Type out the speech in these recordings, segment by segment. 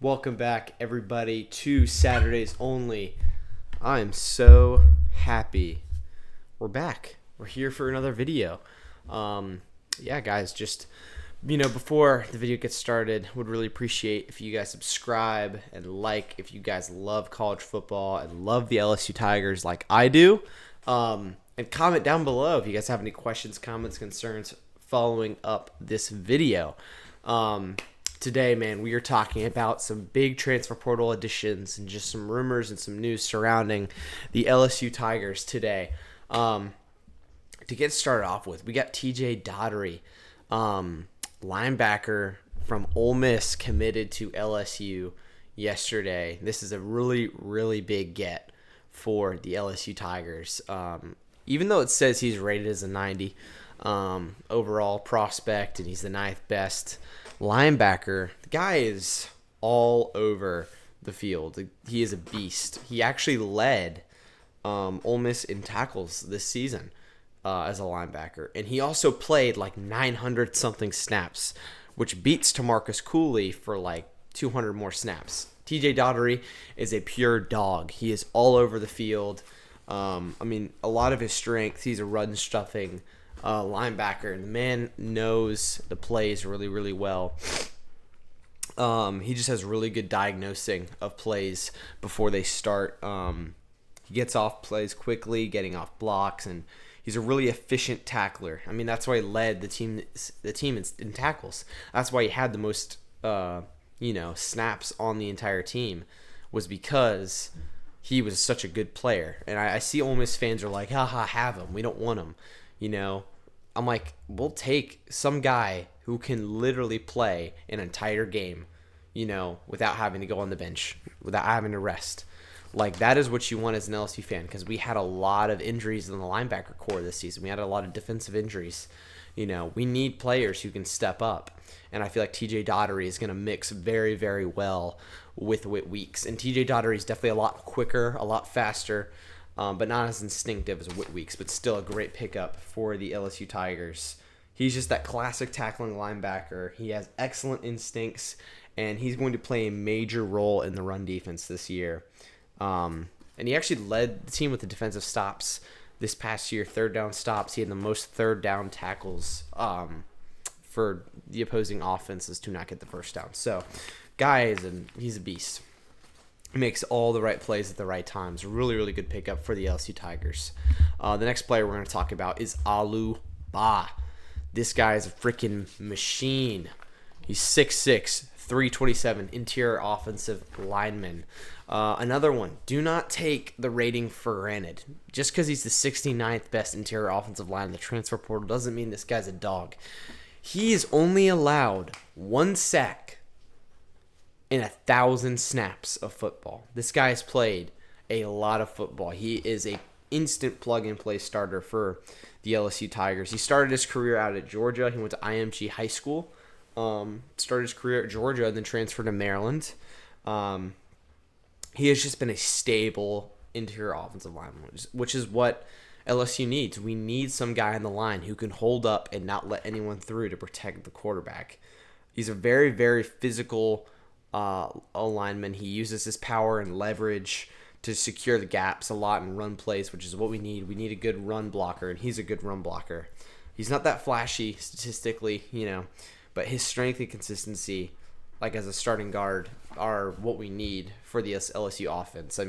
Welcome back, everybody, to Saturdays Only. I am so happy. We're back. We're here for another video. Guys, just, before the video gets started, would really appreciate if you guys subscribe and like if you guys love college football and love the LSU Tigers like I do. And comment down below if you guys have any questions, comments, concerns following up this video. Today, man, we are talking about some big transfer portal additions and just some rumors and some news surrounding the LSU Tigers today. To get started off with, we got TJ Dottery, linebacker from Ole Miss, committed to LSU yesterday. This is a really, really big get for the LSU Tigers. Even though it says he's rated as a 90 overall prospect and he's the 9th best linebacker, the guy is all over the field. He is a beast. He actually led Ole Miss in tackles this season as a linebacker, and he also played like 900 something snaps, which beats Tamarcus Cooley for like 200 more snaps. TJ Dottery is a pure dog. He is all over the field. A lot of his strength, he's a run stuffing linebacker, and the man knows the plays really, really well. He just has really good diagnosing of plays before they start. He gets off plays quickly, getting off blocks, and he's a really efficient tackler. That's why he led the team in tackles. That's why he had the most snaps on the entire team, was because he was such a good player. And I see Ole Miss fans are like, haha, have him. We don't want him. I'm like, we'll take some guy who can literally play an entire game, without having to go on the bench, without having to rest. Like, that is what you want as an LSU fan, because we had a lot of injuries in the linebacker core this season. We had a lot of defensive injuries. We need players who can step up. And I feel like TJ Dottery is going to mix very, very well with Whit Weeks. And TJ Dottery is definitely a lot quicker, a lot faster, but not as instinctive as Whit Weeks, but still a great pickup for the LSU Tigers. He's just that classic tackling linebacker. He has excellent instincts, and he's going to play a major role in the run defense this year. And he actually led the team with the defensive stops this past year, third down stops. He had the most third down tackles for the opposing offenses to not get the first down. So, he's a beast. He makes all the right plays at the right times. Really, really good pickup for the LSU Tigers. The next player we're going to talk about is Aliou Bah. This guy is a freaking machine. He's 6'6", 327, interior offensive lineman. Another one, do not take the rating for granted. Just because he's the 69th best interior offensive line in the transfer portal doesn't mean this guy's a dog. He is only allowed 1 sack in 1,000 snaps of football. This guy has played a lot of football. He is a instant plug-and-play starter for the LSU Tigers. He started his career out at Georgia. He went to IMG High School. Started his career at Georgia and then transferred to Maryland. He has just been a stable interior offensive lineman, which is what LSU needs. We need some guy on the line who can hold up and not let anyone through to protect the quarterback. He's a very, very physical lineman. He uses his power and leverage to secure the gaps a lot in run plays, which is what we need. We need a good run blocker, and he's a good run blocker. He's not that flashy statistically, but his strength and consistency, like as a starting guard, are what we need for the LSU offense.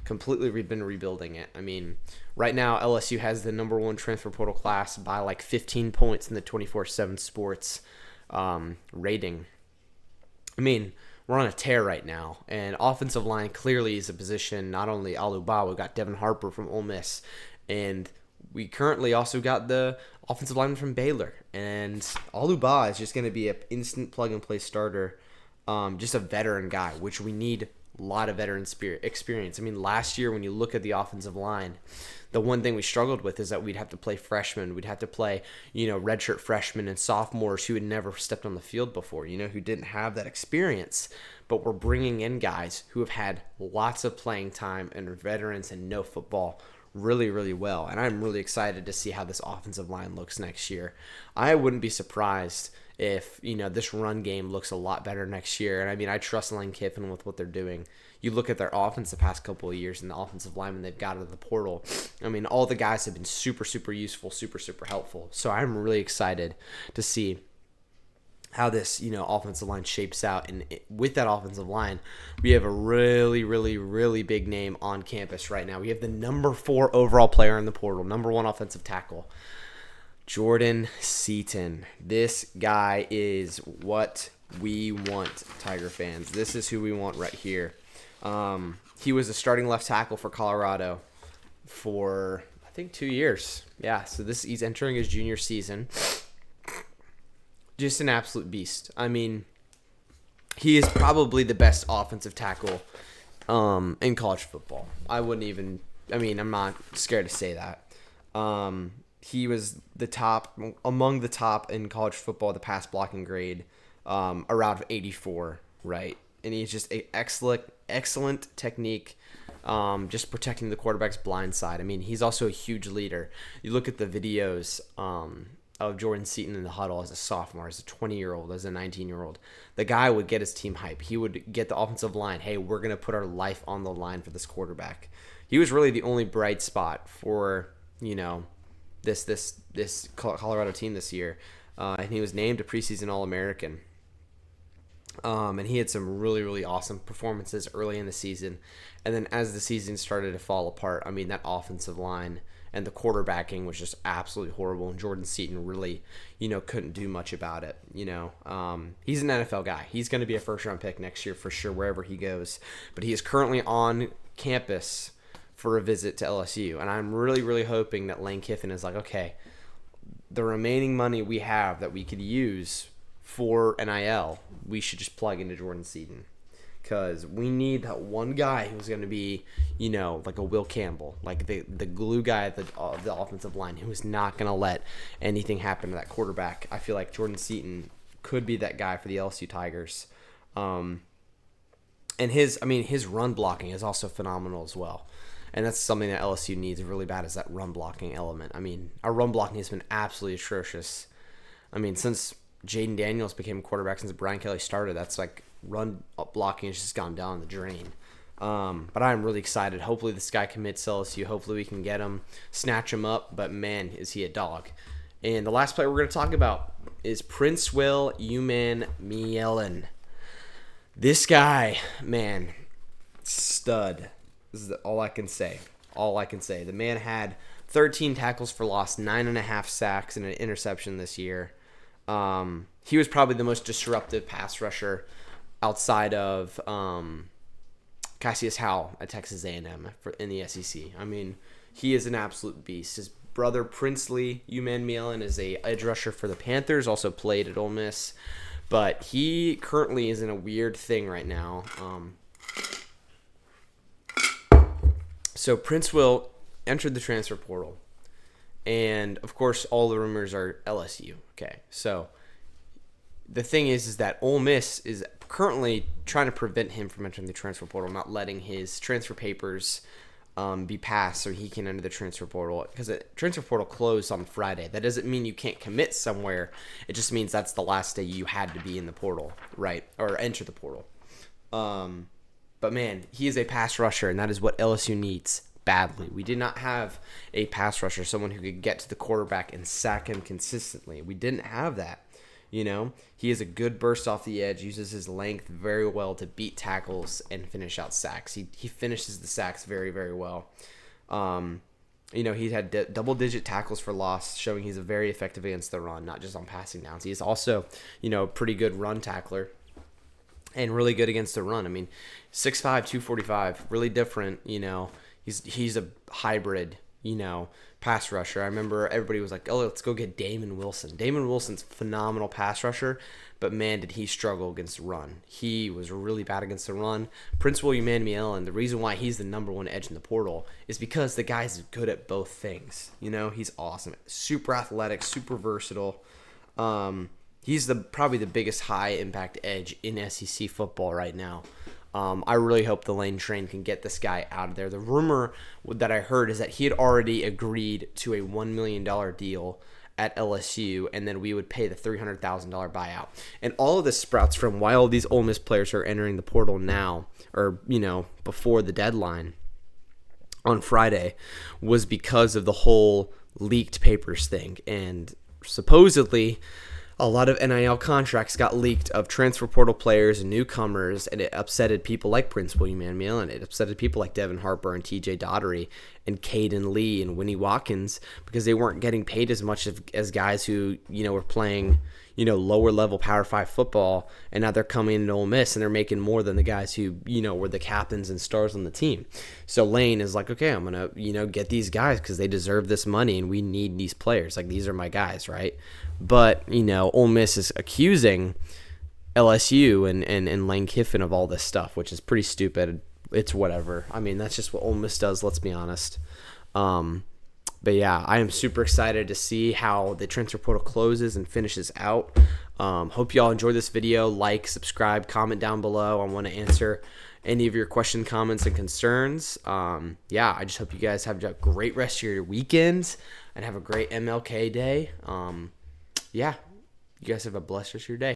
Completely we've been rebuilding it. Right now LSU has the number 1 transfer portal class by like 15 points in the 24/7 Sports rating. We're on a tear right now, and offensive line clearly is a position. Not only Aliou Bah, we got Devin Harper from Ole Miss, and we currently also got the offensive lineman from Baylor. And Aliou Bah is just going to be an instant plug-and-play starter, just a veteran guy, which we need a lot of veteran experience. Last year when you look at the offensive line, the one thing we struggled with is that we'd have to play freshmen. We'd have to play, redshirt freshmen and sophomores who had never stepped on the field before, who didn't have that experience. But we're bringing in guys who have had lots of playing time and are veterans and know football really, really well. And I'm really excited to see how this offensive line looks next year. I wouldn't be surprised if, this run game looks a lot better next year. And I mean, I trust Lane Kiffin with what they're doing. You look at their offense the past couple of years and the offensive linemen they've got out of the portal. I mean, all the guys have been super, super useful, super, super helpful. So I'm really excited to see how this, offensive line shapes out. And with that offensive line, we have a really, really, really big name on campus right now. We have the number 4 overall player in the portal, number 1 offensive tackle, Jordan Seaton. This guy is what we want, Tiger fans. This is who we want right here. He was a starting left tackle for Colorado for, I think, 2 years. Yeah, so he's entering his junior season. Just an absolute beast. I mean, he is probably the best offensive tackle in college football. I'm not scared to say that. He was among the top in college football, the pass blocking grade, around 84, right? And he's just an excellent technique, just protecting the quarterback's blind side. I mean, he's also a huge leader. You look at the videos of Jordan Seaton in the huddle as a sophomore, as a 20-year-old, as a 19-year-old. The guy would get his team hype. He would get the offensive line, hey, we're going to put our life on the line for this quarterback. He was really the only bright spot for, this Colorado team this year. And he was named a preseason All-American. And he had some really, really awesome performances early in the season. And then as the season started to fall apart, I mean, that offensive line and the quarterbacking was just absolutely horrible. And Jordan Seaton really, couldn't do much about it. He's an NFL guy. He's going to be a first-round pick next year for sure, wherever he goes. But he is currently on campus for a visit to LSU. And I'm really, really hoping that Lane Kiffin is like, okay, the remaining money we have that we could use for NIL, we should just plug into Jordan Seaton. Because we need that one guy who's going to be, like a Will Campbell, like the glue guy at the offensive line, who is not going to let anything happen to that quarterback. I feel like Jordan Seaton could be that guy for the LSU Tigers. And his run blocking is also phenomenal as well. And that's something that LSU needs really bad, is that run blocking element. I mean, our run blocking has been absolutely atrocious. I mean, since Jaden Daniels became quarterback, since Brian Kelly started, that's like run blocking has just gone down the drain. But I'm really excited. Hopefully this guy commits to LSU. Hopefully we can get him, snatch him up. But man, is he a dog. And the last player we're going to talk about is Princewill Umanmielen. This guy, man, stud. This is all I can say. The man had 13 tackles for loss, 9.5 sacks, and an interception this year. He was probably the most disruptive pass rusher outside of Cassius Howell at Texas A&M in the SEC. I mean, he is an absolute beast. His brother Princewill Umanmielen is a edge rusher for the Panthers, also played at Ole Miss, but he currently is in a weird thing right now. So Princewill entered the transfer portal, and of course all the rumors are LSU. Okay, so the thing is that Ole Miss is currently trying to prevent him from entering the transfer portal, not letting his transfer papers be passed so he can enter the transfer portal, because the transfer portal closed on Friday. That doesn't mean you can't commit somewhere. It just means that's the last day you had to be in the portal, right, or enter the portal. But man, he is a pass rusher, and that is what LSU needs badly. We did not have a pass rusher, someone who could get to the quarterback and sack him consistently. We didn't have that. He has a good burst off the edge, uses his length very well to beat tackles and finish out sacks. He finishes the sacks very, very well. He's had double-digit tackles for loss, showing he's a very effective against the run, not just on passing downs. He's also, a pretty good run tackler and really good against the run. I mean, 6'5", 245, really different, He's a hybrid, pass rusher. I remember everybody was like, oh, let's go get Damon Wilson. Damon Wilson's a phenomenal pass rusher, but man, did he struggle against the run. He was really bad against the run. Princewill Umanmielen, the reason why he's the number one edge in the portal is because the guy's good at both things. He's awesome. Super athletic, super versatile. He's probably the biggest high-impact edge in SEC football right now. I really hope the Lane train can get this guy out of there. The rumor that I heard is that he had already agreed to a $1 million deal at LSU, and then we would pay the $300,000 buyout. And all of this sprouts from why all these Ole Miss players are entering the portal now, or before the deadline on Friday, was because of the whole leaked papers thing. And supposedly a lot of NIL contracts got leaked of transfer portal players and newcomers, and it upsetted people like Princewill Umanmielen. It upsetted people like Devin Harper and TJ Dottery and Caden Lee and Winnie Watkins, because they weren't getting paid as much as guys who were playing lower level Power 5 football, and now they're coming into Ole Miss and they're making more than the guys who were the captains and stars on the team. So Lane is like, okay, I'm gonna get these guys because they deserve this money and we need these players. Like, these are my guys, right? But Ole Miss is accusing LSU and Lane Kiffin of all this stuff, which is pretty stupid. It's whatever. I mean, that's just what Ole Miss does, let's be honest. But yeah, I am super excited to see how the transfer portal closes and finishes out. Hope you all enjoyed this video. Like, subscribe, comment down below. I want to answer any of your questions, comments, and concerns. Yeah, I just hope you guys have a great rest of your weekend and have a great MLK day. Yeah, you guys have a blessed rest of your day.